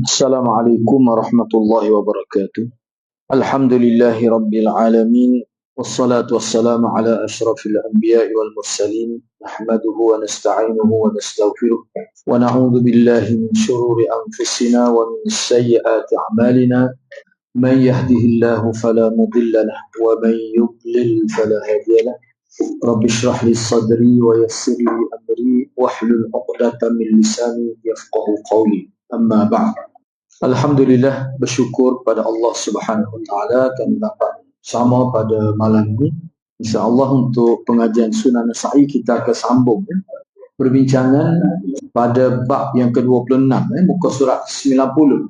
Assalamualaikum warahmatullahi wabarakatuh. Alhamdulillahi rabbil alamin. Wassalatu wassalamu ala ashrafil anbiya'i wal mursalin. Nahmaduhu wa nasta'inuhu wa nastaghfiruh. Wa na'udzu billahi min shururi anfusina wa min sayyiati a'malina. Man yahdihillahu fala mudilla lahu wa man yudlil fala hadiya lahu. Rabbi shrah li sadri wa yassir li amri wahlul 'uqdatam min lisani yafqahu qawli. Amma ba'd. Alhamdulillah, bersyukur pada Allah Subhanahu Wa Taala kami dapat sama pada malam ini. InsyaAllah untuk pengajian Sunan Nasa'i kita akan sambung perbincangan pada bab yang ke-26, muka surat 90.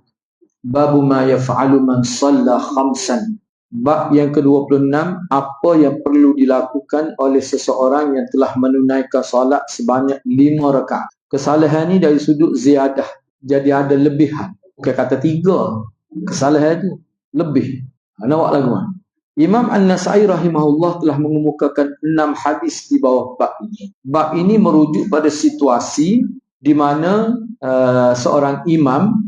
Babu ma yaf'alu man shalla khamsan. Bab yang ke-26, apa yang perlu dilakukan oleh seseorang yang telah menunaikan salat sebanyak 5 rakaat. Kesalahan ini dari sudut ziyadah, jadi ada lebihan. Bukan kata 3, kesalahan itu lebih. Nawak lagu mana? Imam An-Nasa'i rahimahullah telah mengemukakan 6 hadis di bawah bab ini. Bab ini merujuk pada situasi di mana seorang imam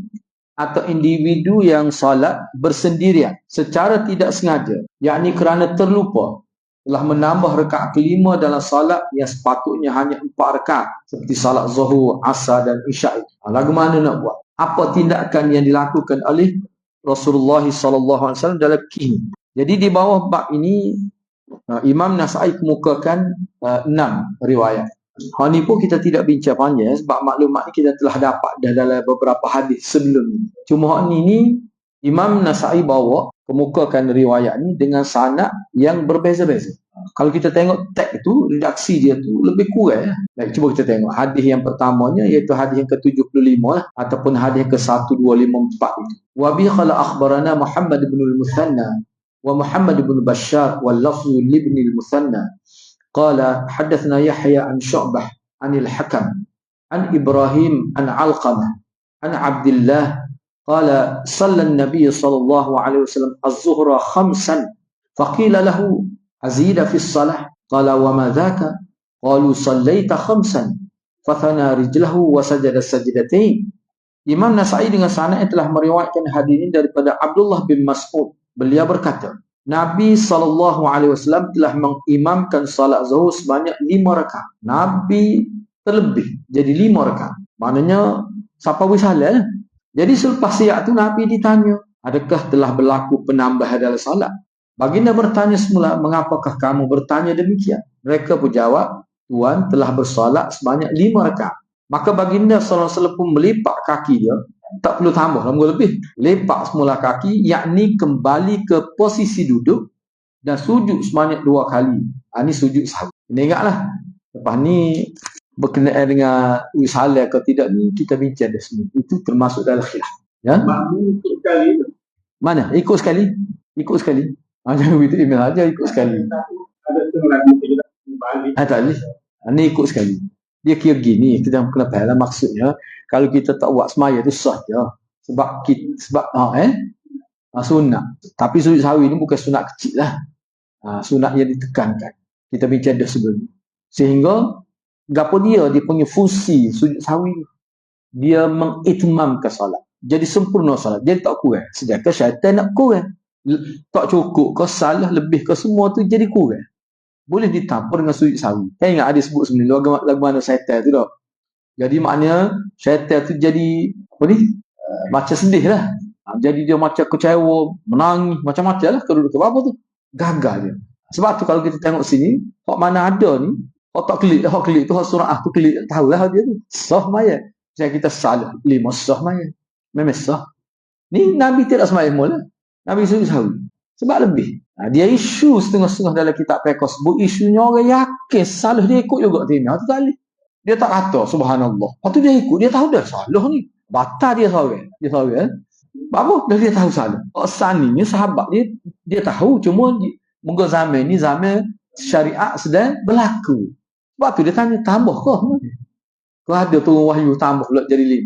atau individu yang salat bersendirian secara tidak sengaja, yakni kerana terlupa, telah menambah rakaat kelima dalam salat yang sepatutnya hanya 4 rakaat, seperti salat zuhur, asar dan isyak. Lagu mana nak buat? Apa tindakan yang dilakukan oleh Rasulullah SAW dalam kini? Jadi di bawah bab ini Imam Nasa'i kemukakan 6 riwayat. Hal ni pun kita tidak bincang panjang sebab maklumat ni kita telah dapat dah dalam beberapa hadis sebelum ni. Cuma hal ni Imam Nasa'i bawa kemukakan riwayat ni dengan sanad yang berbeza-beza. Kalau kita tengok teks tu, redaksi dia tu lebih kurang. Baik, cuba kita tengok hadis yang pertamanya, iaitu hadis yang ke-75 lah, ataupun hadis yang ke-1254 itu. Wa bi khala akhbarana Muhammad ibn al-Muthanna wa Muhammad ibn Bashar wal lafzu li ibn al-Muthanna qala hadathna Yahya an Syu'bah an al-Hakam an Ibrahim an Alqamah an Abdullah qala shalla an-nabiy sallallahu alaihi wasallam az-zuhra khamsan faqila lahu azida fi as-salah qala wa ma dhaka qalu sallaita khamsan fathana rijlahu wa sajada sajdatain. Imam Nasa'i dengan sanad yang telah meriwayatkan hadis ini daripada Abdullah bin Mas'ud, beliau berkata, Nabi SAW telah mengimamkan salat zuhur sebanyak 5 rakaat. Nabi terlebih jadi 5 rakaat. Maknanya siapa wisalah. Jadi selepas siap tu Nabi ditanya, adakah telah berlaku penambahan dalam salat? Baginda bertanya semula, mengapakah kamu bertanya demikian? Mereka pun jawab, Tuan telah bersolat sebanyak 5 rakaat. Maka baginda SAW pun melipat kaki dia, tak perlu tambah, lebih. Lepak semula kaki, yakni kembali ke posisi duduk dan sujud sebanyak 2 kali. Ini sujud sahwi. Ini ingatlah. Lepas ni berkenaan dengan wisalah atau tidak ni kita bincang dah sini. Itu termasuk dalam khilaf. Ya? Mana? Ikut sekali. Ikut sekali. Jangan begitu email aja, ikut sekali. Tak boleh. Ini ikut sekali. Dia kira gini, kita kena faham maksudnya. Kalau kita tak buat semaya tu sah je. Sebab sunat. Tapi sujud sahwi ni bukan sunat kecil lah. Sunat yang ditekankan. Kita bincang dah sebelum ni. Sehingga gapo dia punya fungsi sujud sahwi, dia mengitmamkan solat. Jadi sempurna solat. Jadi tak kurang. Sedangkan syaitan nak kurang. Tak cukup ke salah lebih ke semua tu jadi kurang. Boleh ditampur dengan sujud sahwi. Kan ingat ada sebut sebelum lagu mana syaitan tu tak? Jadi maknanya syaitan tu jadi macam sedih lah. Jadi dia macam kecewa, menangis, macam-macam lah kedua-dua. Apa tu? Gagal dia. Sebab tu kalau kita tengok sini, hak mana ada ni, hak tak klik, hak klik tu, hak surah tu klik, tahulah dia tu. Sah maya. Jadi kita salah 5 sah maya. Memang sah. Ni Nabi tidak semayang mula. Nabi sujud sahwi. Sebab lebih. Dia isu setengah-setengah dalam kitab fiqh sebut isunya orang yakin salah dia ikut juga timnya. Tu tak boleh. Dia tak kata subhanallah. Lepas tu dia ikut, dia tahu dah salah ni. Batal dia seorang. Dia seorang. Apa? Dia tahu salah. Sani ni sahabat dia tahu, cuma moga zaman ni zaman syariat sedang berlaku. Sebab tu dia tanya tambah ke? Kalau ada turun wahyu tambah pula jadi 5.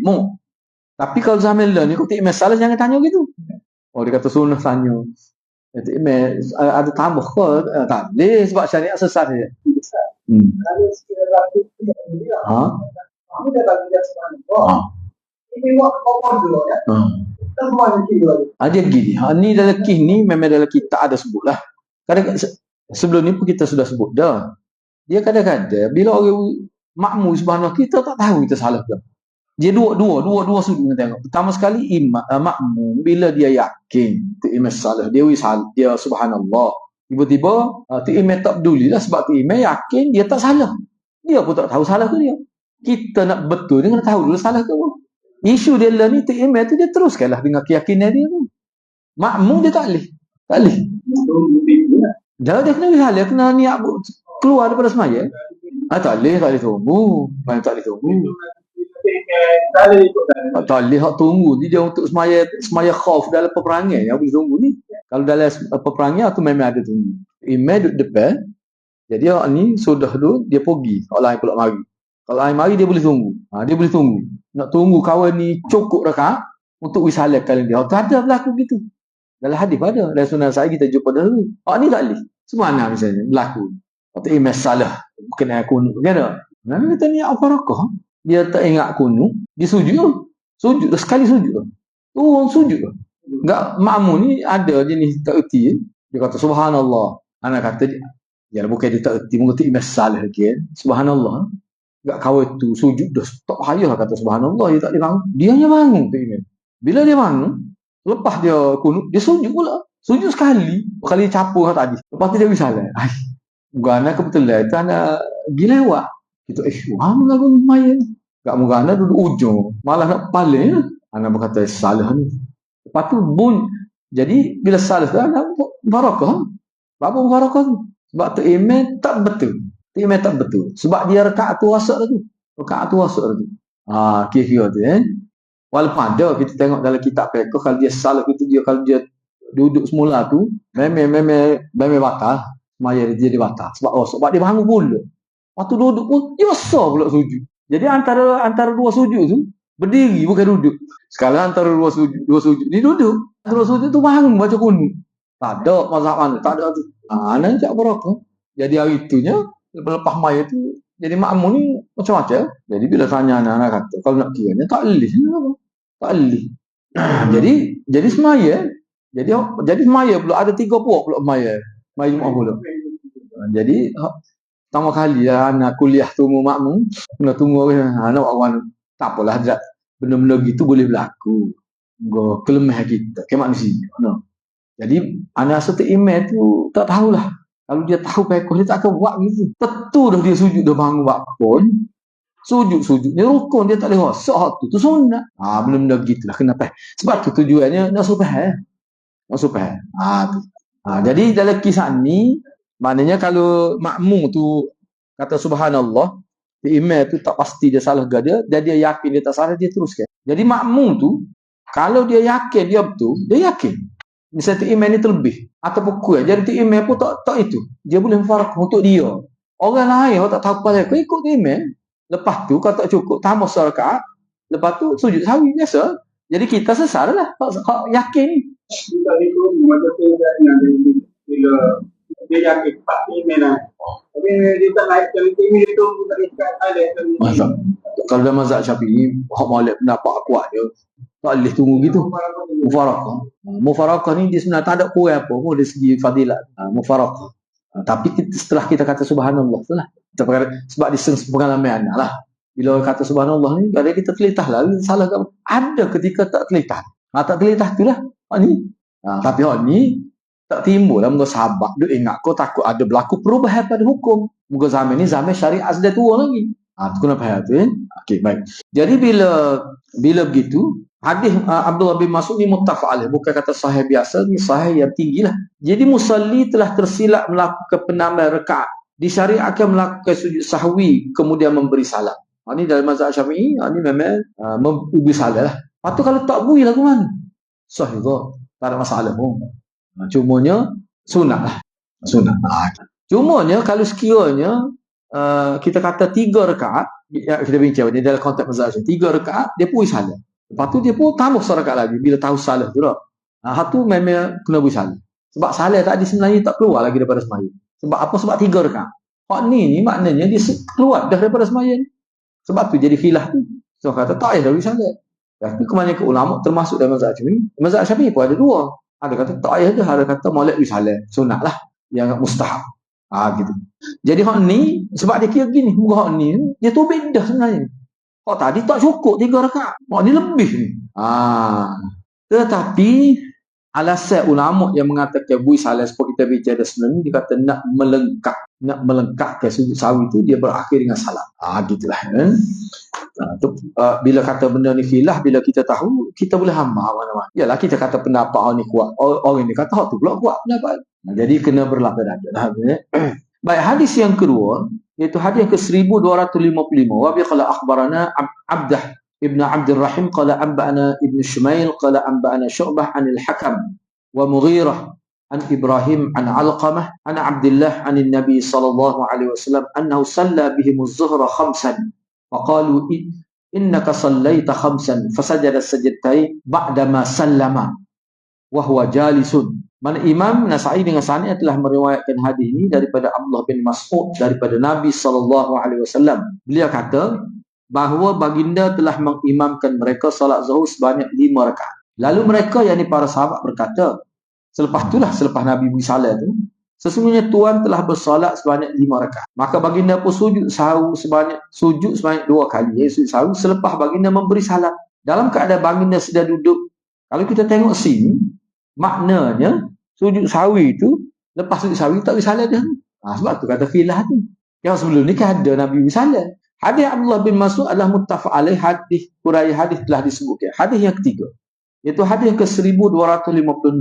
Tapi kalau zaman ni kau tak masalah jangan tanya gitu. Oh dia kata sunnah tanya. Ada tambah ke? Tak boleh sebab syariat sesat dia. Kalau sekiranya dia dia bagi dia subhanallah. Dia gini, ni dalam kisah ni memang dalam kitab ada sebut lah. Kadang sebelum ni pun kita sudah sebut dah. Dia kadang-kadang bila orang makmum subhanallah kita tak tahu kita salah ke. Dia dua sudut kita tengok. Pertama sekali makmum bila dia yakin tu imam salah, dia wisal, dia subhanallah. Tiba-tiba tu imam tak peduli lah sebab tu imam yakin dia tak salah. Dia pun tak tahu salah ke dia. Kita nak betul dia kena tahu dulu salah ke apa. Isu dia lah ni tu imam tu dia teruskanlah dengan keyakinan dia tu. Makmum dia tak boleh. Tak boleh. Dia kena wisal, dia kena niat keluar daripada semaya. Tak boleh tunggu. Mana tak boleh tunggu. Tak boleh hak tunggu. Dia untuk semaya khauf dalam peperangan yang boleh tunggu ni. Kalau dalam peperangan tu memang ada tunggu. Imam duduk depan. Jadi hak ni sudah dulu dia pergi. Hak lain pula mari. Kalau lain mari dia boleh tunggu. Dia boleh tunggu. Nak tunggu kawan ni cukup rakaat untuk wisalah kali dia. Tak ada berlaku gitu. Dalam hadis ada. Dalam sunnah saya kita jumpa dahulu. Hak ni tak boleh. Semana misalnya berlaku. Atau imam salah. Kena kunut. Kena. Nabi kata ni al-farakah. Dia tak ingat kunut. Dia sujud. Sujud. Sekali sujud. Turun sujud. Enggak, makmum ni ada jenis tak erti. Dia kata subhanallah. Anak kata dia bukan dia tak erti. Mungkin imam salah lagi. Subhanallah. Enggak kawal tu sujud dah. Tak payah kata subhanallah. Dia tak boleh bangun. Dia hanya bangun tu imam. Bila dia bangun. Lepas dia kunut. Dia sujud pula. Sujud sekali. Kali capur tadi. Lepas tu dia bersalah. Mugana kebetulan itu anak gilewak. Kita mana lagu main. Gak mugana duduk ujung. Malah nak paling. Anak berkata salah ni. Lepas tu jadi bila salah tu anak barakah. Apa barakah tu? Sebab tu imam tak betul. Imam tak betul. Sebab dia rakaat tu wasak tu. Rakaat tu wasak tu. Kira-kira tu Walaupun ada kita tengok dalam kitab fiqh kalau dia salah itu dia kalau dia duduk semula tu memang batal. Maya dia batal sebab dia bangun pula. Waktu duduk pun dia besar pula sujud. Jadi antara dua sujud tu berdiri bukan duduk. Sekarang antara dua sujud ni duduk. Dua sujud tu bangun baca kunut. Tak ada mazhab mana, tak ada tu. Anak tak berapa. Jadi hari itunya lepas maya tu jadi makmum ni macam-macam. Jadi bila tanya anak kata kalau nak kiranya tak boleh. Tak boleh. jadi semaya. Jadi semaya pula ada 3 puak pula semaya. Mari Jumaat pula. Jadi pertama kali lah anak kuliah tunggu makmum, kena tunggu anak awak tak apalah benda-benda gitu boleh berlaku. Kelemah kita ke manusia. Jadi anak serta imam tu tak tahulah. Kalau dia tahu pekoh dia tak akan buat gitu. Tentu dah dia sujud dah bangun buat pun. Sujud ni rukun dia tak boleh rosak tu sunat. Benda-benda gitulah kenapa? Sebab tu tujuannya nak supaya. Jadi dalam kisah ni maknanya kalau makmum tu kata subhanallah, imam tu tak pasti dia salah ke dia, dan dia yakin dia tak salah dia teruskan. Jadi makmum tu kalau dia yakin dia betul, dia yakin. Misalnya tu imam ni terlebih ataupun kurang. Jadi tu imam pun tak itu. Dia boleh farak untuk dia. Orang lain orang tak tahu apa kau ikut tu imam. Lepas tu kau tak cukup tambah rakaat, lepas tu sujud sahwi biasa. Jadi kita sesarlah hak yakin. Bila itu macam tu bila dia yakin pasti imam. Tapi dia tak naik kali tinggi itu tak ikat ada. Kalau dalam mazhab Syafi'i, hak Malik pendapat kuat dia. Tak boleh tunggu gitu. Mufarakah ni dia sebenarnya tak ada kurang apa pun dari segi fadilat. Mufarakah. Tapi setelah kita kata subhanallah tu lah. Sebab di pengalaman lah. Bila kata subhanallah ni, kadang kita telitah lah. Salah ke apa? Ada ketika tak telitah. Tak telitah tu lah. Tapi ni tak timbul lah. Moga sahabat dia ingat kau takut ada berlaku perubahan pada hukum. Moga zaman ni zaman syariat sudah tua lagi. Tu kena faham tu kan. Okey, baik. Jadi bila begitu, hadis Abdullah bin Mas'ud ni muttafaq alaih. Bukan kata sahih biasa, ni sahih yang tinggilah. Jadi musalli telah tersilap melakukan penambahan rakaat. Disyariatkan melakukan sujud sahwi kemudian memberi salam. Ini dalam mazhab Syafi'i, ini memang memberi salam lah. Lepas tu kalau tak beri lagu mana? Sahih tu. Tak ada masalah pun. Cumanya sunat lah. Sunat. Cumanya kalau sekiranya kita kata 3 rakaat, kita bincang ni dalam konteks mazhab Syafi'i, 3 rakaat dia pun salam. Lepas tu dia pun tambah rakaat lagi bila tahu salah tu dah. Hak tu memang kena beri salam. Sebab salah tadi sebenarnya tak keluar lagi daripada sembahyang. Sebab apa? Sebab 3 rakaat. Hak ni maknanya dia keluar dah daripada sembahyang. Sebab tu jadi khilaf tu. So kata tak payah dah beri salam. Tapi kebanyakan ulama termasuk dalam mazhab Syafi'i. Mazhab Syafi'i pun ada dua. Ada kata tak payah dah, ada kata molek wisalah, sunat lah, yang mustahab. Gitu. Jadi hak ni sebab dia kira gini, muka hak ni dia tu beda sebenarnya. Hak tadi tak cukup 3 rakaat. Hak ni lebih ni. Tetapi alasan ulama yang mengatakan bui salah seperti kita bicara sebelum ni, dia kata nak melengkapkan sujud sahwi itu dia berakhir dengan salam. Gitulah kan. Bila kata benda ni khilaf, bila kita tahu, kita boleh hamba mana-mana. Yalah kita kata pendapat ni kuat, orang ni kata hak tu pula kuat pendapat. Jadi kena berlapis dada. Baik, hadis yang kedua iaitu hadis yang ke-1255. Wa bi qala akhbarana Abdah ibn Abdul Rahim qala anba'ana Ibn Shumail qala anba'ana Syu'bah 'anil Hakam wa Mughirah an Ibrahim an Alqamah an Abdullah 'anil Nabi sallallahu alaihi wasallam annahu shalla bihim az-zuhra khamsan faqalu innaka sallaita khamsan fasajada sajdatain ba'dama sallama wa huwa jalisun. Mana Imam Nasa'i dengan Sani telah meriwayatkan hadis ini daripada Abdullah bin Mas'ud daripada Nabi sallallahu alaihi wasallam. Beliau kata bahawa baginda telah mengimamkan mereka salat zuhur sebanyak 5 rakaat. Lalu mereka, yakni para sahabat, berkata, selepas Nabi bersalat tu, sesungguhnya Tuhan telah bersalat sebanyak 5 rakaat. Maka baginda pun sujud sebanyak 2 kali. Sujud sahwi selepas baginda memberi salat. Dalam keadaan baginda sedang duduk. Kalau kita tengok sini, maknanya sujud sahwi itu lepas sujud sahwi tak bersalat dah. Sebab tu kata khilaf tu. Yang sebelum ni kan ada Nabi bersalat. Hadis Abdullah bin Mas'ud adalah muttafaq alaih. Hadis huraian hadis telah disebutkan. Hadis yang ketiga iaitu hadis ke-1256.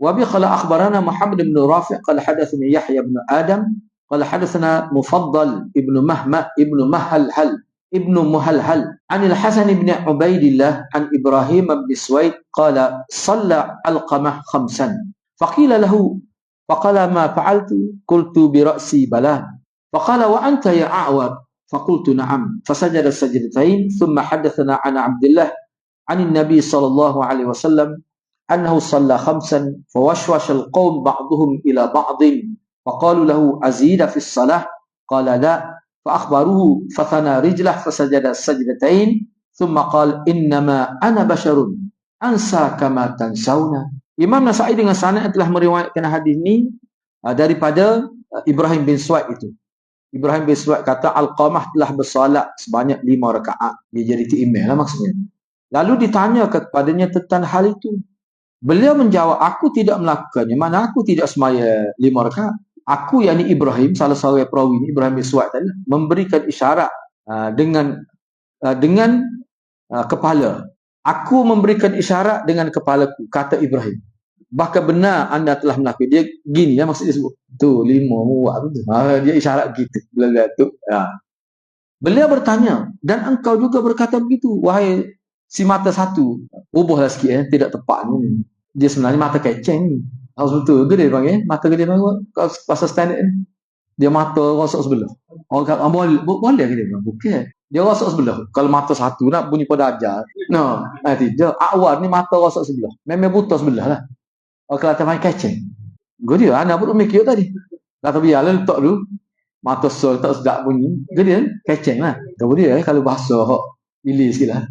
Wa bi qala akhbarana Muhammad bin Rafi' qala hadatsani Yahya bin Adam qala hadatsana Mufaddal ibn Muhalhal an al-Hasan bin Ubaidillah an Ibrahim bin Suwaid qala shalla Alqamah khamsan faqila lahu faqala ma fa'altu qultu bi ra'si bala faqala wa anta ya a'wad فقلت نعم فسجد السجدتين ثم حدثنا عن عبد الله عن النبي صلى الله عليه وسلم أنه صلى 5 فوشوش القوم بعضهم إلى بعض فقالوا له أزيد في الصلاة قال لا فأخبروه فثنى رجله فسجد السجدتين ثم قال إنما أنا بشر أنسى كما تنسون. Imam Nasa'i dengan sanad telah meriwayatkan hadis ini daripada Ibrahim bin Suwaid itu. Ibrahim bin Suwaid kata Alqamah telah bersolat sebanyak 5 rakaat. Dia jadi email lah maksudnya. Lalu ditanya kepadanya tentang hal itu. Beliau menjawab, aku tidak melakukannya. Mana aku tidak semaya 5 rakaat. Aku, yakni Ibrahim, salah seorang perawi ini, Ibrahim bin Suwaid tadi, memberikan isyarat dengan kepala. Aku memberikan isyarat dengan kepalaku, kata Ibrahim. Bahkan benar anda telah melakukan. Dia gini ya maksud dia sebut. Tu 5 muat tu. Dia isyarat gitu. Bila tu. Beliau bertanya, dan engkau juga berkata begitu, wahai si mata satu. Ubahlah sikit tidak tepat ni. Dia sebenarnya mata keceng ni. Harus betul ke dia panggil? Mata dia panggil pasal standard ni. Dia mata rosak sebelah. Boleh ke dia? Bukan. Dia rosak sebelah. Kalau mata satu nak bunyi pada ajar. Tidak. Awal ni mata rosak sebelah. Memang buta sebelah lah. Kalau tak main keceng. Gue dia, anak pun mikir tadi. Kata biarlah letak dulu. Mata sol tak sedap bunyi. Gue dia, keceng lah. Tahu dia, kalau bahasa ilis sikit lah.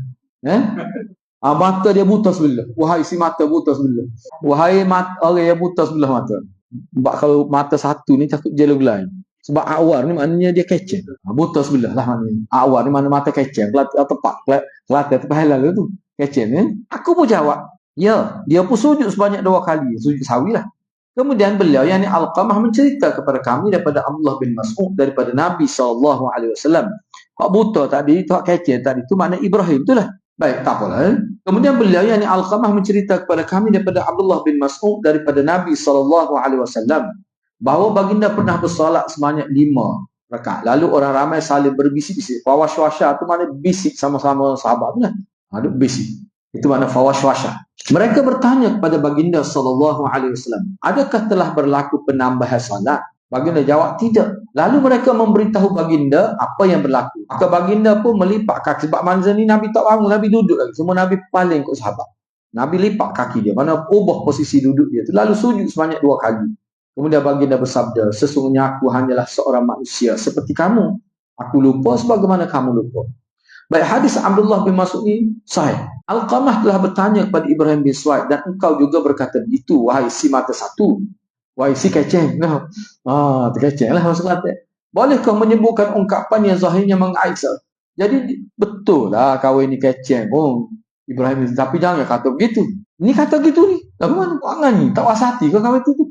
Mata dia buta sebelah. Wahai si mata buta sebelah. Wahai orang yang buta sebelah mata. Sebab kalau mata satu ni takut jelug lain. Sebab awar ni maknanya dia keceng. Buta sebelah lah maknanya. Awar ni mana mata keceng. Tepat. Kelihatan tepat halal tu. Keceng ni. Aku pun jawab. Ya, dia pun sujud sebanyak 2 kali. Sujud sahwi lah. Kemudian beliau, yakni Alqamah, mencerita kepada kami daripada Abdullah bin Mas'ud daripada Nabi SAW. Hak buta tadi, hak kecil tadi, itu makna Ibrahim itulah. Baik, tak apalah. Kemudian beliau, yakni Alqamah, mencerita kepada kami daripada Abdullah bin Mas'ud daripada Nabi SAW bahawa baginda pernah bersolat sebanyak 5 rakaat. Lalu orang ramai saling berbisik-bisik. Fawashwasha itu makna bisik sama-sama sahabat tu lah. Ada bisik. Itu makna fawashwasha. Mereka bertanya kepada baginda SAW, adakah telah berlaku penambahan salat? Baginda jawab, tidak. Lalu mereka memberitahu baginda apa yang berlaku. Maka baginda pun melipat kaki. Sebab masa ni Nabi tak bangun, Nabi duduk lagi. Semua Nabi paling kot sahabat. Nabi lipat kaki dia. Mana ubah posisi duduk dia tu. Lalu sujud sebanyak 2 kali. Kemudian baginda bersabda, sesungguhnya aku hanyalah seorang manusia seperti kamu. Aku lupa sebagaimana kamu lupa. Baik, hadis Abdullah bin Mas'ud ini sahih. Alqamah telah bertanya kepada Ibrahim bin Suhaib, dan engkau juga berkata begitu, wahai si mata satu, wahai si keceng. Nah, terkeceng lah maksud kata. Boleh kau menyebutkan ungkapan yang zahirnya mengaisa? Jadi betul lah kau ini keceng. Oh, Ibrahim bin, tapi jangan kata begitu. Ini kata gitu ni. Lagu mana perangai ni? Tak wasati kau kau itu tu.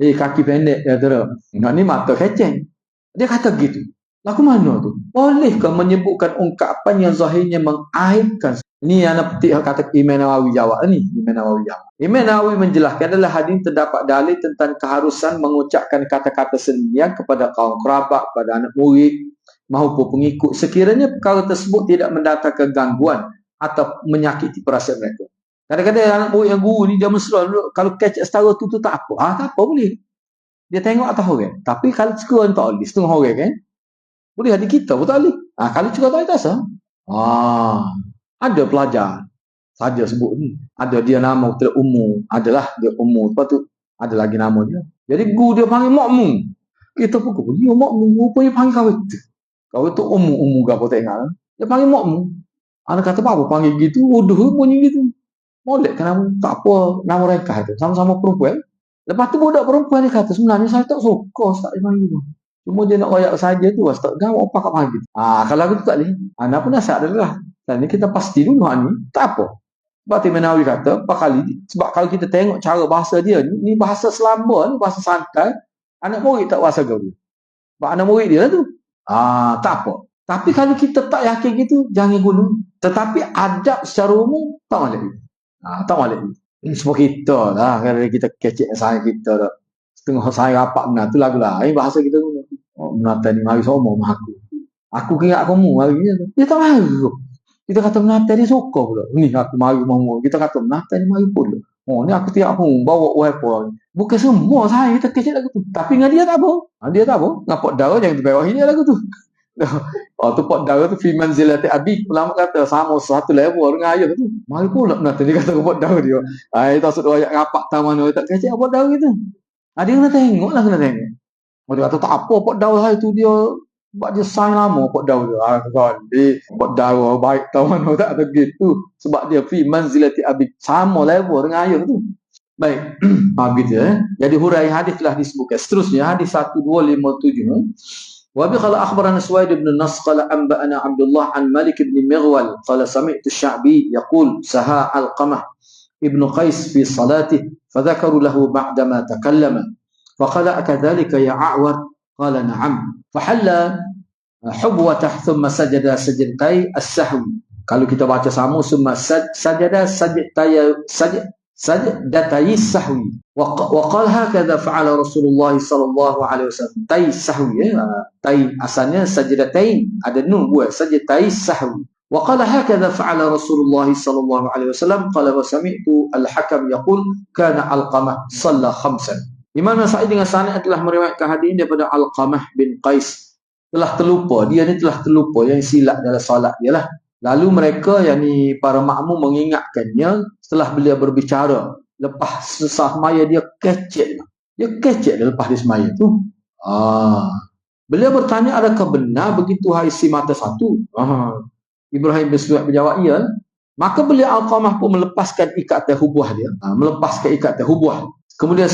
Kaki pendek dia terus. Nak ni mata keceng. Dia kata gitu. Lagu mana tu? Bolehkah menyebutkan ungkapan yang zahirnya mengaibkan? Ini yang petik kata Imam Nawawi jawab ni. Imam Nawawi menjelaskan adalah hadis terdapat dalil tentang keharusan mengucapkan kata-kata sendirian kepada kaum kerabat, kepada anak murid maupun pengikut, sekiranya perkara tersebut tidak mendatangkan gangguan atau menyakiti perasaan mereka. Kadang-kadang anak murid yang guru ni dia mesra, kalau kecek setara tu tak apa. Tak apa boleh. Dia tengok atas orang. Tapi kalau sekurang tak boleh, setengah orang kan. Boleh adik kita pun tak boleh. Kalau juga tak boleh tak ada pelajar saja sebut ni. Ada dia nama betul umur. Adalah dia umur. Lepas tu ada lagi nama dia. Jadi guru dia panggil makmum. Kita pun kata, dia makmum. Rupanya panggil kau itu. Kau itu umur ke apa tak ingat. Dia panggil makmum. Anak kata apa panggil gitu. Udah bunyi gitu. Molek kan tak apa nama mereka tu. Sama-sama perempuan. Lepas tu budak perempuan dia kata, sebenarnya saya tak suka tak panggil tu. Cuma dia nak royak saja tu, tak gawak apa kat panggil. Kalau aku tu tak boleh. Anak pun nasihat adalah, dan ni kita pasti dulu ni, tak apa. Sebab Imam Nawawi kata, sebab kalau kita tengok cara bahasa dia, ni bahasa selamba, ni bahasa santai, anak murid tak bahasa gaul dia. Sebab anak murid dia lah tu. Tak apa. Tapi kalau kita tak yakin gitu, jangan guna. Tetapi adab secara umum, tak boleh. Tak boleh. Ini semua kita lah. Kalau kita kecek saya kita dah. Setengah saya rapat benar. Tu lagu lain bahasa kita guna. Menata ni mari semua sama aku. Aku kira kamu hari ni. Dia tak mahu. Kita kata menata dia suka pula. Ni aku mari mahu. Kita kata menata ni mari pula. Ni aku tiap pun bawa wiper. Bukan semua saya kita kecek lagu tu. Tapi dengan dia tak apa. Dia tak apa. Nampak darah jangan terbawahi dia lagu tu. Tu pot darah tu fi manzilati abi. Ulama kata sama satu level dengan ayah tu. Mari pula menata dia kata pot darah dia. Tak sudah ayat rapat taman tak kecek pot darah gitu. Dia kena tengok lah, kena tengok. Dia kata tak apa pot daun itu dia buat dia sign lama pot daun dia. Pot daun baik tahu tak ada gitu. Sebab dia fi manzilati abi sama level dengan ayah tu. Baik. Begitu Jadi hurai hadis telah disebutkan. Seterusnya hadis 1257. Wa bi qala akhbarana Suwaid bin Nas qala anba'ana Abdullah an Malik bin Mighwal qala sami'tu Sya'bi yaqul saha Alqamah ibn Qais fi salatih فذكروا له بعدما تكلم فقال أكذلك يا أعور قال نعم فحل حبوته ثم سجد سجدتي السهو. Kalau kita baca sama ثم سجد سجدتي السهو وقال هكذا فعل رسول الله صلى الله عليه وسلم تي السهو تي asalnya سجدتين ada nun buat سجدتي السهو وقال هكذا فعل رسول الله صلى الله عليه وسلم قال وسمعت الحكم يقول كان علقمة صلى خمسا. Imam Sa'id dengan sanad telah meriwayatkan hadis ini daripada Alqamah bin Qais. Telah terlupa yang silap dalam solat dia lah. Lalu mereka yakni para makmum mengingatkannya setelah beliau berbicara lepas selesai semaya dia kecek dia lepas dia semaya tu. Beliau bertanya adakah benar begitu hai si mata satu? Ibrahim bin Suhaib menjawab iya. Maka beliau Alqamah pun melepaskan ikatan hubwah dia. Kemudian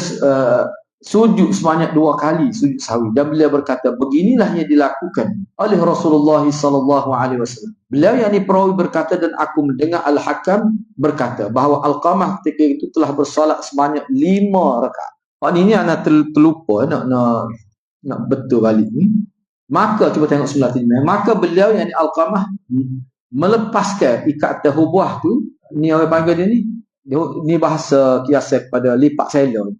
sujud sebanyak 2 kali sujud sahwi. Dan beliau berkata beginilah yang dilakukan oleh Rasulullah sallallahu alaihi wasallam. Beliau yang perawi berkata dan aku mendengar Al-Hakam berkata bahawa Alqamah ketika itu telah bersolat sebanyak 5 rakaat. Ini anak terlupa nak betul balik ni. Maka cuba tengok sebelah sini. Maka beliau yang Alqamah melepaskan ikatan hubwah tu. Ni orang panggil dia ni bahasa kiasan pada lipat seller.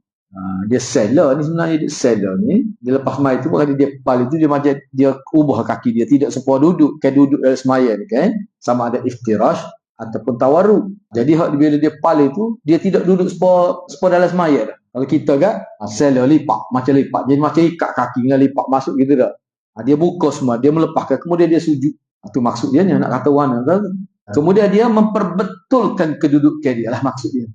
Dia seller ni sebenarnya dia seller ni. Dia lepas mai tu kalau dia pal itu dia macam dia ubah kaki dia tidak semua duduk kayak duduk dalam semaya ni kan. Sama ada iftirash ataupun tawarruk. Jadi bila dia pal itu dia tidak duduk semua dalam semaya dah. Kalau kita kan seller lipat macam lipat. Jadi macam ikat kaki dengan lipat masuk gitu dah. Dia buka semua, dia melepaskan, kemudian dia sujud. Itu maksud dia nak kata warna. Kemudian dia memperbetulkan kedudukan dia lah maksud dia.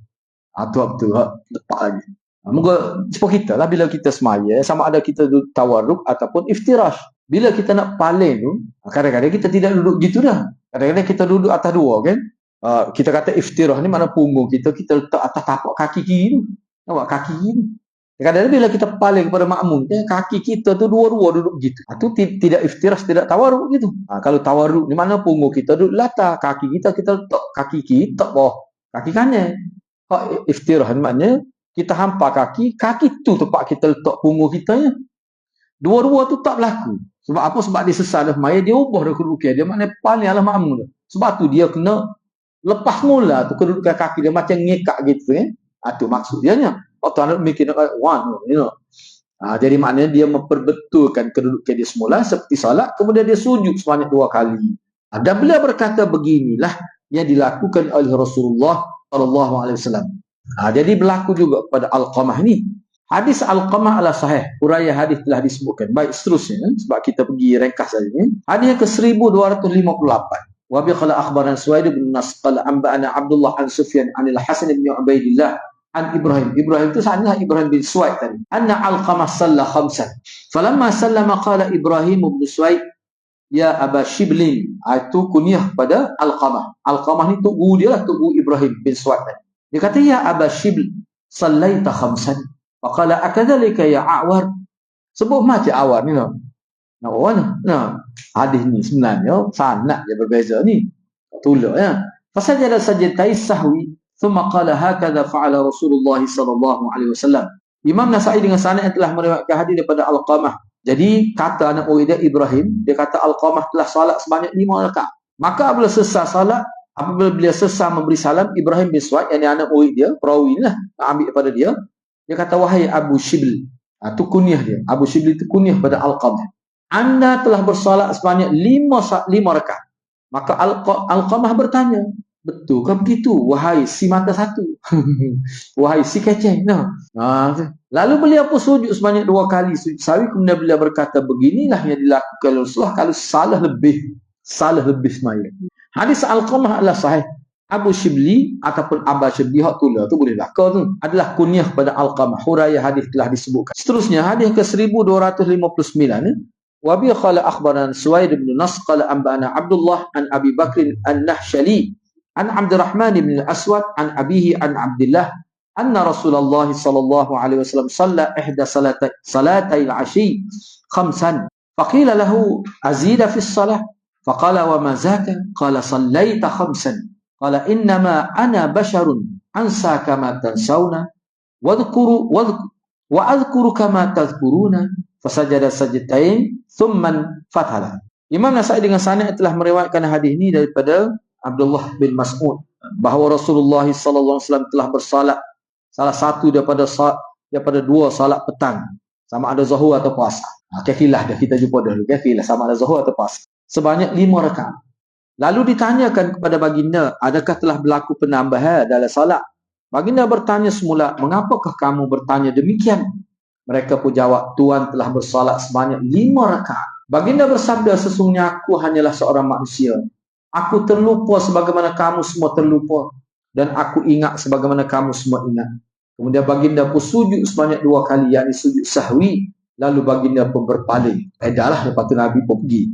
Itu betul, lepak lagi. Moga seperti kita lah bila kita semaya, sama ada kita duduk tawarruk ataupun iftirash. Bila kita nak paling tu, kadang-kadang kita tidak duduk gitu dah. Kadang-kadang kita duduk atas dua kan. Kita kata iftirah ni mana punggung kita letak atas tapak kaki kiri tu. Nampak kaki kiri. Kadang-kadang bila kita paling kepada makmum, kaki kita tu dua-dua duduk begitu. Itu tidak iftirah, tidak tawarruk gitu. Kalau tawarruk ni mana punggung kita duduk latar, kaki kita letak kaki kiri, letak bawah kaki kanan. Iftirah ni maknanya kita hampa kaki tu tempat kita letak punggung kita ya. Dua-dua tu tak berlaku. Sebab apa? Sebab dia sesat dah maya, dia ubah dah kedudukan dia, maknanya paling alah makmum dah. Sebab tu dia kena lepas mula tu kedudukan kaki dia macam ngekak gitu tu maksud dia nya. Atau nak mikir one, you know. Jadi maknanya dia memperbetulkan kedudukan dia semula seperti salat, kemudian dia sujud sebanyak 2 kali. Dan beliau berkata beginilah yang dilakukan oleh Rasulullah sallallahu alaihi wasallam. Jadi berlaku juga pada Alqamah ni. Hadis Alqamah adalah sahih. Huraian hadis telah disebutkan. Baik, seterusnya sebab kita pergi ringkas saja ni. Hadis yang ke-1258. Wa bi qala akhbaran Suwaid bin Nas qala anba'ana Abdullah an Sufyan an al-Hasan bin Ubaidillah an Ibrahim. Ibrahim itu sahaja Ibrahim bin Suwaid tadi. Anna Alqamah salla khamsan. Falamma sallama qala Ibrahim bin Suwaid ya Aba Shiblin. Itu kunyah pada Alqamah. Alqamah ni tugu dia lah, tugu Ibrahim bin Suwaid tadi. Dia kata ya Aba Shibl sallaita khamsan. Faqala akadzalika ya Awar. Sebut macam Awar ni lah. Hadis ni sebenarnya sanad dia berbeza ni. Tulak ya. Fasajada sajdatai sahwi, thumma qala hakadha fa'ala Rasulullah sallallahu alaihi wasallam. Imam Nasa'i dengan sanad yang telah meriwayatkan hadis daripada Alqamah. Jadi kata anak murid dia Ibrahim, dia kata Alqamah telah salat sebanyak 5 rakaat. Maka apabila selesai salat, apabila beliau selesai memberi salam, Ibrahim bin Suwaid yang anak murid dia, perawi lah, ambil daripada dia. Dia kata wahai Abu Shibl. Itu kunyah dia. Abu Shibl itu kunyah pada Alqamah. Anda telah bersolat sebanyak 5 rakaat. Maka Alqamah bertanya, betul ke begitu? Wahai si mata satu. Wahai si keceng. Lalu beliau pun sujud sebanyak 2 kali sujud sahwi. Kemudian beliau berkata, beginilah yang dilakukan Rasulullah kalau salah lebih semaya. Hadis Alqamah adalah sahih. Abu Shibli ataupun Aba Shibli hak tula tu boleh belaka tu adalah kunyah pada Alqamah. Huraian hadis telah disebutkan. Seterusnya hadis ke 1259 ni. Wa bi qala akhbaran Suwaid bin Nas qala anba'ana Abdullah an Abi Bakr an-Nahshali an Abdurrahman bin Aswad an abihi an Abdullah anna Rasulullah sallallahu alaihi wasallam shalla ihda salatai al-ashi khamsan faqila lahu azida fi as-salah faqala wa ma zaka qala sallaita khamsan qala innama ana basharun ansa kama tansawna wa adhkuru kama tadhkuruna fasajada sajdatain thumma fathala. Imam Nasa'i dengan sanad telah meriwayatkan hadis ini daripada Abdullah bin Mas'ud bahawa Rasulullah sallallahu alaihi wasallam telah bersalat salah satu daripada 2 salat petang, sama ada zuhur atau puasa. Kafilah dah kita jumpa dahulu, kafilah sama ada zuhur atau puasa, sebanyak 5 rakaat. Lalu ditanyakan kepada baginda, adakah telah berlaku penambahan dalam salat? Baginda bertanya semula, mengapakah kamu bertanya demikian? Mereka pun jawab, Tuhan telah bersalat sebanyak 5 rakaat. Baginda bersabda, sesungguhnya aku hanyalah seorang manusia. Aku terlupa sebagaimana kamu semua terlupa. Dan aku ingat sebagaimana kamu semua ingat. Kemudian baginda pun sujud sebanyak 2 kali, yakni sujud sahwi. Lalu baginda pun berpaling. Dah lepas tu Nabi pun pergi.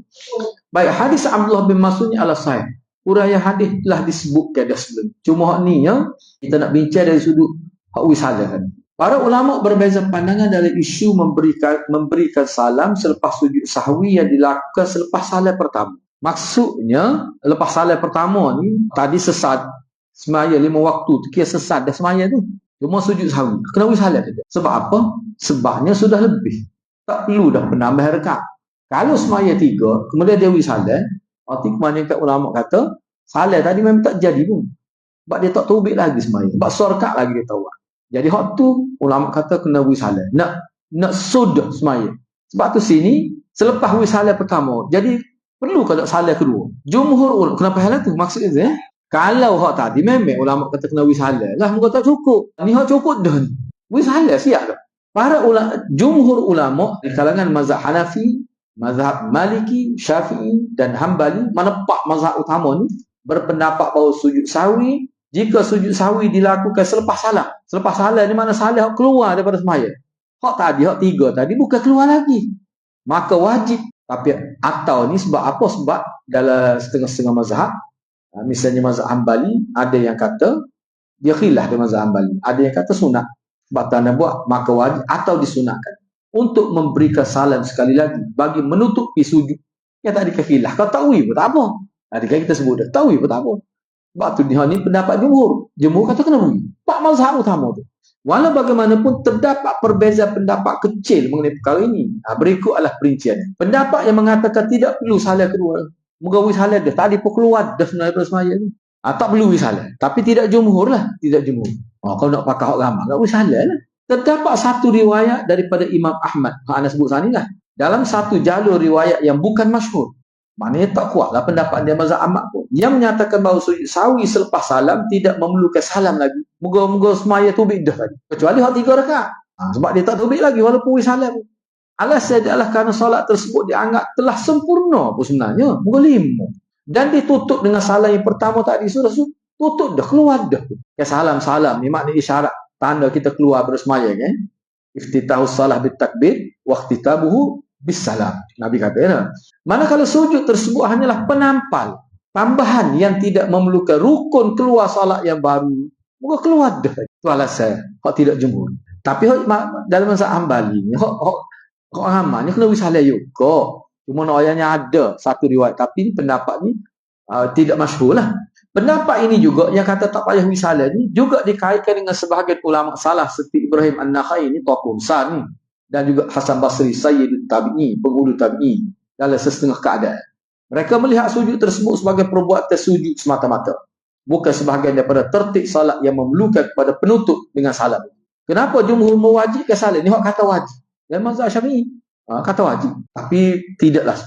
Baik, hadis Abdullah bin Mas'ud ni adalah sahih. Huraian hadis telah disebutkan dah sebelum. Cuma ni ya, kita nak bincang dari sudut hak wisalah kan. Para ulama berbeza pandangan dalam isu memberikan salam selepas sujud sahwi yang dilakukan selepas salat pertama. Maksudnya, lepas salat pertama ni, tadi sesat semaya 5 waktu tu, kira sesat dah semaya tu. Cuma sujud sahwi. Kenapa salat tu? Sebab apa? Sebabnya sudah lebih. Tak perlu dah penambah rakaat. Kalau semaya 3, kemudian dia wisalat, arti kebanyakan ulama kata, salat tadi memang tak jadi pun. Sebab dia tak taubik lagi semaya. Sebab sorkat lagi dia tahu. Jadi hak tu ulama kata kena wisalah. Nak sudah semaya. Sebab tu sini selepas wisalah pertama. Jadi perlu kalau salah kedua. Jumhur ulama kenapa hal tu? Maksudnya kalau hak tadi memang ulama kata kena wisalah. Lah muka tak cukup. Ni hak cukup dah. Wisalah siap dah. Para jumhur ulama di kalangan mazhab Hanafi, mazhab Maliki, Syafi'i dan Hambali menepak mazhab utama ni berpendapat bahawa sujud sahwi, jika sujud sahwi dilakukan selepas salat. Selepas salat ni mana salat keluar daripada semaya. Hak tadi, hak 3 tadi bukan keluar lagi. Maka wajib Tapi atau ni sebab apa? Sebab dalam setengah-setengah mazhab, misalnya mazhab Hambali, ada yang kata dia khilaf dengan mazhab Hambali. Ada yang kata sunat. Sebab tanda buat maka wajib atau disunatkan untuk memberikan salam sekali lagi bagi menutupi sujud yang tak dikhilah. Kalau takwi pun tak apa. Tadi kan kita sebut dah, takwi pun tak apa. Sebab tu ni pendapat jumhur. Jumhur kata kena beri. Pak mazhab utama tu. Walau bagaimanapun terdapat perbezaan pendapat kecil mengenai perkara ini. Berikut adalah perincian. Pendapat yang mengatakan tidak perlu salam kedua. Mengawal salam dah. Tak ada pun keluar dah sebenarnya daripada semaya ni. Tak perlu salam. Tapi tidak jumhur lah. Tidak jumhur. Kalau nak pakai hak ramah, tak perlu salam lah. Terdapat satu riwayat daripada Imam Ahmad. Anda sebut sana lah. Dalam satu jalur riwayat yang bukan masyhur. Maknanya tak kuat lah pendapat dia mazhab Ahmad pun. Yang menyatakan bahawa sujud sahwi selepas salam tidak memerlukan salam lagi. Moga-moga semaya tubik dah tadi. Kecuali hak 3 rakaat. Sebab dia tak tubik lagi walaupun salam. Alasan adalah kerana solat tersebut dianggap telah sempurna pun sebenarnya. Moga 5. Dan ditutup dengan salam yang pertama tadi. Tutup dah, keluar dah. Ya salam-salam ni maknanya isyarat. Tanda kita keluar bersemaya kan. Iftitahus salah bitakbir waqtitabuhu bisalam. Nabi kata ya. Manakala sujud tersebut hanyalah penampal, tambahan yang tidak memerlukan rukun keluar salat yang baru. Moga keluar dah. Itu alasan hak tidak jumhur. Tapi dalam mazhab Hambali ni hak ramai ni kena wisalah juga. Cuma ayatnya ada satu riwayat tapi pendapat ni tidak masyhur lah. Pendapat ini juga yang kata tak payah misalah ni juga dikaitkan dengan sebahagian ulama salah seperti Ibrahim An-Nakhai ni tokoh besar ni, dan juga Hasan Basri Sayyid Tabi'i, penghulu Tabi'i dalam setengah keadaan. Mereka melihat sujud tersebut sebagai perbuatan sujud semata-mata, bukan sebahagian daripada tertib salat yang memerlukan kepada penutup dengan salam. Kenapa jumhur mewajibkan salat? Ni hak kata wajib. Dan mazhab Syafi'i kata wajib. Tapi tidaklah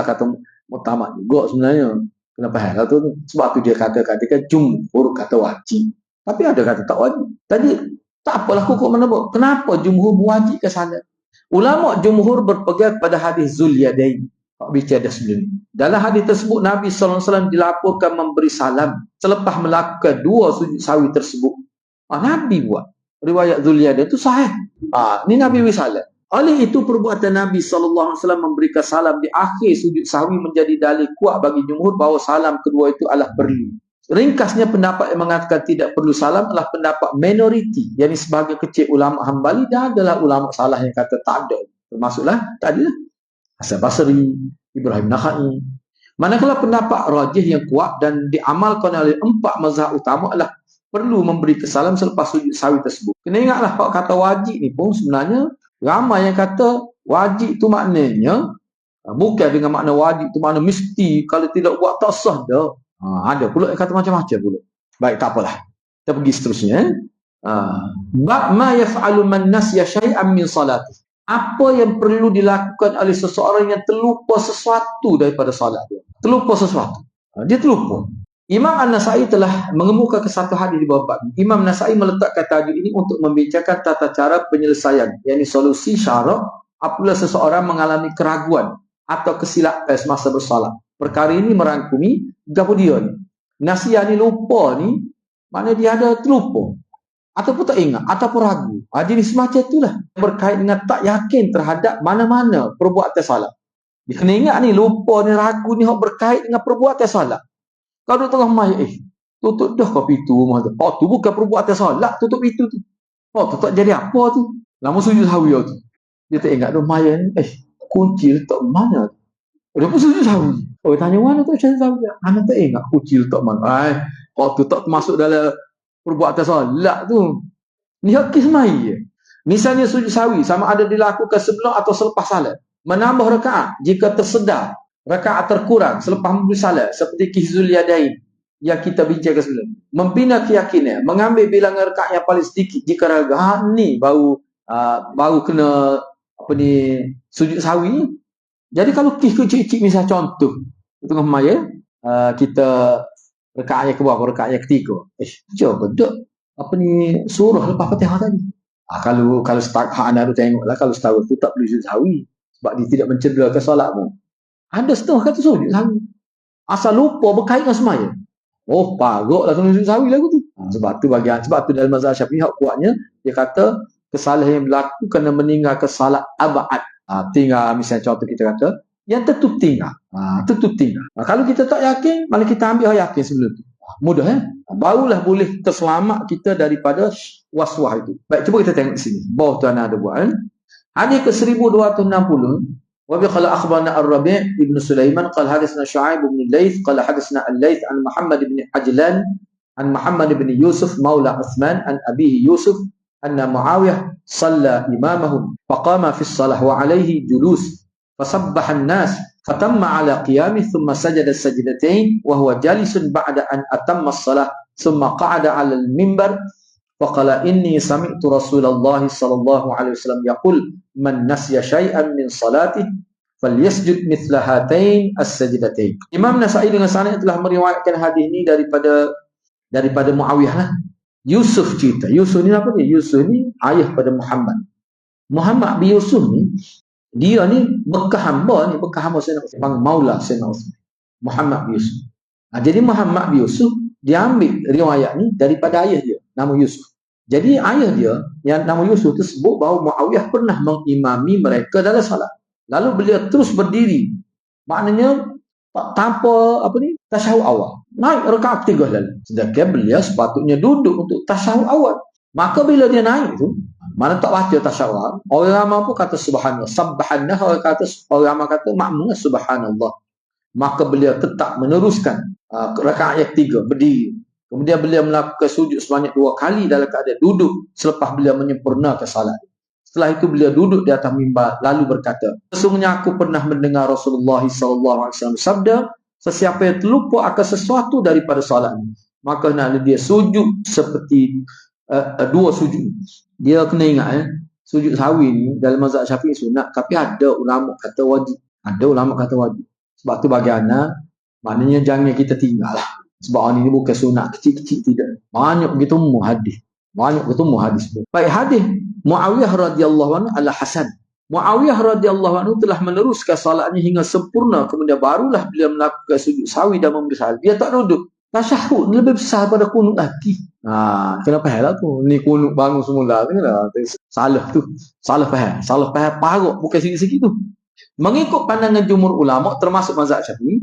kata mutamak juga sebenarnya. Kenapa hal tu? Sebab tu dia katakan jumhur kata wajib. Tapi ada kata tak wajib. Tadi tak apalah hukum menebak. Kenapa jumhur mewajibkan salat? Ulama jumhur berpegang pada hadis Zulyadain. Pak bicara dah sebelum ini. Dalam hadis tersebut Nabi SAW dilaporkan memberi salam selepas melakukan 2 sujud sahwi tersebut. Nabi buat. Riwayat Zulyadain itu sahih. Ni Nabi wisalam. Oleh itu perbuatan Nabi SAW memberikan salam di akhir sujud sahwi menjadi dalil kuat bagi jumhur bahawa salam kedua itu adalah perlu. Ringkasnya pendapat yang mengatakan tidak perlu salam adalah pendapat minoriti, yakni sebahagian kecil ulama Hambali, dan adalah ulama salah yang kata tak ada. Termasuklah tadilah Hasan Basri, Ibrahim Nakhai. Manakala pendapat rajih yang kuat dan diamalkan oleh 4 mazhab utama adalah perlu memberi salam selepas sujud sahwi tersebut. Kena ingatlah kalau kata wajib ni pun sebenarnya ramai yang kata wajib tu maknanya bukan dengan makna wajib tu makna mesti, kalau tidak buat tak sah dah. Ada pula yang kata macam-macam pula. Baik, tak apalah. Kita pergi seterusnya. Bab ma yaf'alu man nasya syai'an min salati. Apa yang perlu dilakukan oleh seseorang yang terlupa sesuatu daripada salat dia. Terlupa sesuatu. Dia terlupa. Imam An-Nasai telah mengemukakan satu hadis di bawah bab. Imam Nasai meletakkan tajuk ini untuk membincangkan tata cara penyelesaian, yakni solusi syarak apabila seseorang mengalami keraguan atau kesilapan semasa bersalat. Perkara ini merangkumi gapo dia ni. Nasiah ni lupa ni, maknanya dia ada terlupa ataupun tak ingat ataupun ragu. Jadi semacam itulah berkait dengan tak yakin terhadap mana-mana perbuatan salat. Dia kena ingat ni, lupa ni, ragu ni hak berkait dengan perbuatan salat. Kalau duduk tengah mai, tutup dah kau pintu rumah tu. Tu bukan perbuatan solat, tutup pintu tu. Tu tak jadi apa tu. Lama sujud sahwi tu. Dia tak ingat rumah ni, kunci letak mana tu. Dia pun sujud sahwi. Tanya mana tu sujud sahwi? Anak tak ingat kunci letak mana. Tu tak masuk dalam perbuatan solat tu. Ni hak kismai. Misalnya sujud sahwi sama ada dilakukan sebelum atau selepas salat. Menambah rakaat jika tersedar rakaat terkurang selepas memberi salat, seperti Kihzul Yadain yang kita bincangkan sebelum. Membina keyakinan, mengambil bilangan rakaat yang paling sedikit jika raga ni baru kena sujud sahwi. Jadi kalau kecil-kecil misal contoh tengah maya kita rakaat yang ke bawah, rakaat yang ketiga. Coba duk surah lepas Fatihah tadi. Kalau anda tu tengoklah, kalau setahun tu tak perlu sujud sahwi sebab dia tidak mencederakan solatmu. Ada setengah kata sujud sahwi. Asal lupa berkait dengan semaya. Paruklah kena sujud sahwi lagu tu. Sebab tu dalam mazhab Syafi'i hak kuatnya dia kata kesalahan yang berlaku kerana meninggalkan salat abad. Tinggal misalnya contoh kita kata, yang tentu tinggal. Tentu tinggal. Kalau kita tak yakin, malah kita ambil orang yakin sebelum tu. Mudah barulah boleh terselamat kita daripada was-was itu. Baik, cuba kita tengok di sini. Bawah tu ada buat. Hadis ke 1260. Wa bi qala akhbarana Ar-Rabi' ibn Sulaiman qala hadatsana Syu'aib ibn Laits qala hadatsana Al-Laits an Muhammad ibn Ajlan an Muhammad ibn Yusuf maula Uthman an abihi Yusuf anna Muawiyah shalla imamahum faqama fi as-salah wa alayhi julus fasabbaha an-nas fatamma ala qiyamih thumma sajada as-sajdatayn wa huwa jalisun ba'da an atamma as-salah thumma qa'ada 'ala al-minbar faqala inni sami'tu Rasulullah sallallahu alaihi wasallam yaqul man nasiya syai'an min salatihi falyasjud mithla hatain as-sajdatain. Imam Nasa'i dengan sanad telah meriwayatkan hadis ini daripada Muawiyah lah. Yusuf cerita. Yusuf ni apa ni? Yusuf ni ayah pada Muhammad. Muhammad bin Yusuf ni dia ni bekas hamba Sayyidina Uthman, maula Sayyidina Uthman. Muhammad bin Yusuf. Jadi Muhammad bin Yusuf dia ambil riwayat ni daripada ayah dia, nama Yusuf. Jadi ayah dia yang nama Yusuf tersebut bahawa Muawiyah pernah mengimami mereka dalam salat. Lalu beliau terus berdiri. Maknanya tanpa tasyahud awal. Naik rakaat ketiga lalu. Sedangkan beliau sepatutnya duduk untuk tasyahud awal. Maka bila dia naik tu, mana tak baca tasyahud awal, orang ramai pun kata subhanallah, subhanallah, orang ramai kata makmum subhanallah. Maka beliau tetap meneruskan rakaat yang ketiga, berdiri. Kemudian beliau melakukan sujud sebanyak 2 kali dalam keadaan duduk selepas beliau menyempurnakan salat. Setelah itu beliau duduk di atas mimbar lalu berkata, sesungguhnya aku pernah mendengar Rasulullah SAW sabda, sesiapa yang terlupa akan sesuatu daripada salat ini, maka nak dia sujud seperti 2 sujud. Dia kena ingat sujud sahwi ni dalam mazhab Syafi'i sunat, tapi ada ulama kata wajib. Sebab tu bagi anak, maknanya jangan kita tinggal lah. Sebab ini bukan sunat kecil-kecil, tidak. Banyak bertemu hadis. Baik, hadis Muawiyah radhiyallahu anhu adalah hasan. Muawiyah radhiyallahu anhu telah meneruskan salatnya hingga sempurna, kemudian barulah beliau melakukan sujud sahwi dan memberi salam. Dia tak duduk. Tasyahud lebih besar pada kunut lagi. Kenapa hal tu? Ni kunut bangun semula tu lah. Salah faham. Salah faham paruk, bukan sikit-sikit tu. Mengikut pandangan jumhur ulama termasuk mazhab Syafi'i,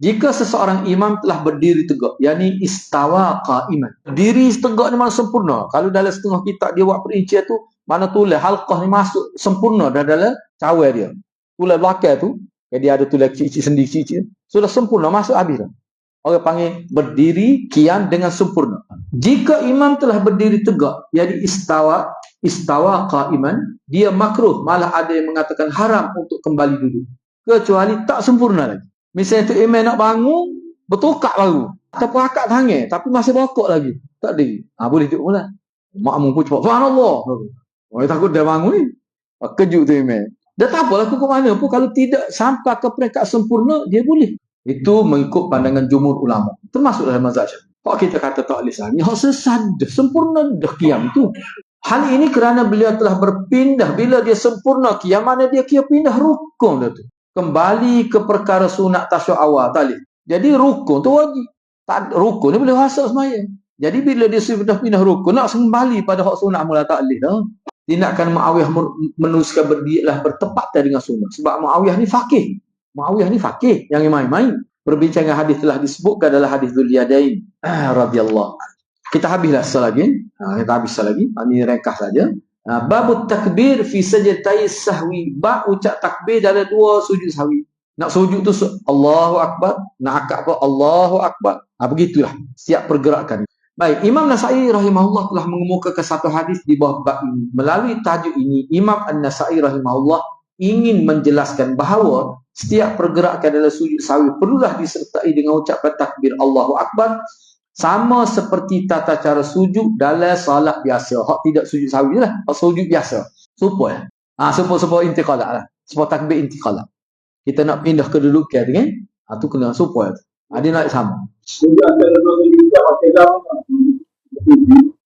jika seseorang imam telah berdiri tegak, yakni istawa qa'iman. Berdiri tegak ni mana sempurna. Kalau dalam setengah kitab dia buat perincian tu, mana tulis halqah ni masuk sempurna dalam cawan dia. Tulis belakang tu, dia ada tulis cicit sendiri cicit. Sudah sempurna masuk habis dah. Orang panggil berdiri qiyam dengan sempurna. Jika imam telah berdiri tegak, yakni istawa qa'iman, dia makruh, malah ada yang mengatakan haram untuk kembali duduk. Kecuali tak sempurna lagi. Misalnya tu imam nak bangun, bertukar baru. Ataupun akak tangan, tapi masih berokok lagi. Tak ada. Boleh duduk pula. Makmum pun cepat. Subhanallah. Orang takut dia bangun ni. Kejut tu imam. Dia tak apalah ke mana pun. Kalau tidak sampai ke peringkat sempurna, dia boleh. Itu mengikut pandangan jumhur ulama. Termasuk dalam mazhab Syafi'i. Kalau kita kata tak boleh sahih, hak sesat dah. Sempurna dah qiyam tu. Hal ini kerana beliau telah berpindah. Bila dia sempurna qiyam, mana dia pindah rukun dah tu. Kembali ke perkara sunat tasyahud awal tadi. Jadi rukun tu wajib. Tak rukun ni boleh rasa semayang. Jadi bila dia sudah pindah rukun, nak kembali pada hak sunat mula tak boleh dah. Tindakan Muawiyah meneruskan berdirilah bertepatan dengan sunat. Sebab Muawiyah ni faqih. Yang main-main. Perbincangan hadis telah disebutkan adalah hadis Dzul-Yadain radhiyallahu. Kita habislah selagi. Ini ringkas saja. Babut takbir fi sajdatai sahwi. Bab ucap takbir dalam 2 sujud sahwi. Nak sujud tu Allahu Akbar, nak akad apa Allahu Akbar. Begitulah setiap pergerakan. Baik, Imam Nasa'i rahimahullah telah mengemukakan satu hadis di bawah bab ini. Melalui tajuk ini, Imam An-Nasa'i rahimahullah ingin menjelaskan bahawa setiap pergerakan dalam sujud sahwi perlulah disertai dengan ucapan takbir Allahu Akbar, sama seperti tata cara sujud dalam salat biasa. Hak tidak sujud sahwi lah, hak sujud biasa. Supaya supaya intiqalat lah. Supaya takbir intiqalat. Kita nak pindah kedudukan kan? Tu kena supaya. Dia nak sama. Sujud antara dua juga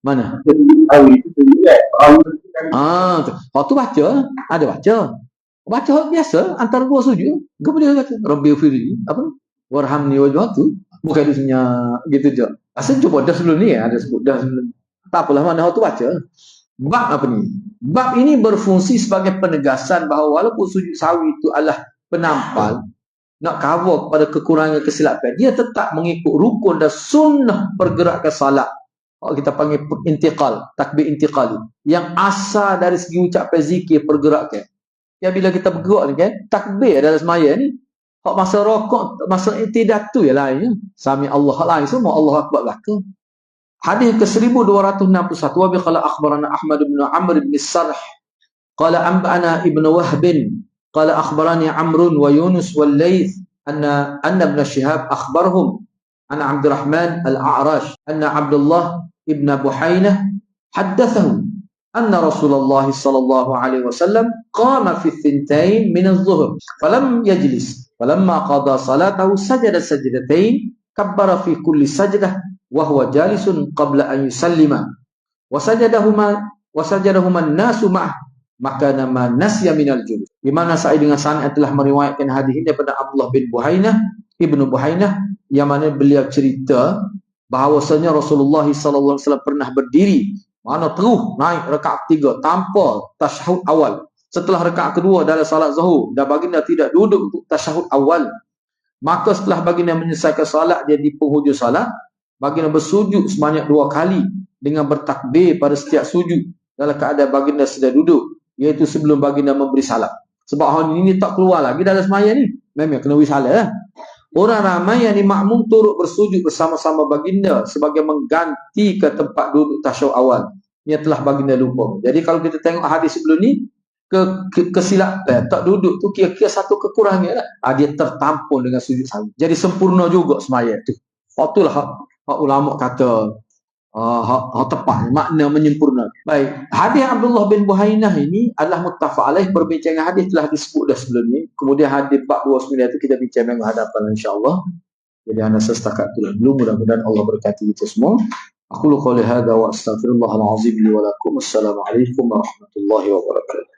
mana? Hak tu baca, ada baca. Baca hak biasa antara 2 sujud. Kemudian kata Rabbighfirli warhamni wajhatu. Bukan dia gitu je. Asal cuba dah sebelum ni ada sebut dah sebelum. Tak apalah mana hak tu baca. Bab apa ni? Bab ini berfungsi sebagai penegasan bahawa walaupun sujud sahwi itu adalah penampal, nak cover kepada kekurangan kesilapan, dia tetap mengikut rukun dan sunnah pergerakan salat. Kita panggil intiqal, takbir intiqali, yang asal dari segi ucapan zikir pergerakan. Ya, bila kita bergerak ni kan, takbir dalam semaya ni, masa rokok, masa i'tidal tu yang lain. Sami Allah lain semua, Allah Akbar belakang. Hadis ke-1261, wa bi qala akhbarana Ahmad bin Amr bin Sarh qala anba'ana Ibn Wahb qala akhbarani Amr wa Yunus wal Laith anna Ibn Shihab akhbarhum anna Abdurrahman al-A'rash anna Abdullah ibn Buhainah haddathahu anna Rasulullah sallallahu alaihi wasallam qama fi thintain min adh-dhuhr falam yajlis falamma qada salatahu sajada sajdatain kabbara fi kulli sajdah wa huwa jalisun qabla an yusallima wa sajadahuma an-nasu ma'ah maka nama nasya minal julus. Di mana saya dengan sanad telah meriwayatkan hadis ini daripada Abdullah bin Buhainah, Ibnu Buhainah, yang mana beliau cerita bahawasanya Rasulullah sallallahu alaihi wasallam pernah berdiri, mana terus naik rakaat 3 tanpa tasyahud awal. Setelah rakaat kedua dalam salat zuhur, dan baginda tidak duduk untuk tasyahud awal. Maka setelah baginda menyelesaikan salat, dia di penghujung salat, baginda bersujud sebanyak 2 kali dengan bertakbir pada setiap sujud dalam keadaan baginda sedang duduk, iaitu sebelum baginda memberi salam. Sebab hari ini tak keluar lagi dalam semaya ni, memang kena beri salam lah. Orang ramai yang dimakmum turut bersujud bersama-sama baginda sebagai mengganti ke tempat duduk tasyahud awal yang telah baginda lupa. Jadi kalau kita tengok hadis sebelum ni, kesilapan tak duduk tu kira-kira satu kekurangan lah. Dia tertampung dengan sujud sahwi. Jadi sempurna juga semaya tu. Itulah hak ulama kata tepat, makna menyempurna. Baik, hadis Abdullah bin Buhainah ini adalah muttafaq alaih. Perbincangan hadis telah disebut dah sebelum ni. Kemudian hadis 429 itu kita bincang minggu hadapan insya-Allah. Jadi anda setakat itulah dulu, mudah-mudahan Allah berkati kita semua. Aku qouli hadza wa astaghfirullahal azim li wa lakum. Assalamualaikum warahmatullahi wabarakatuh.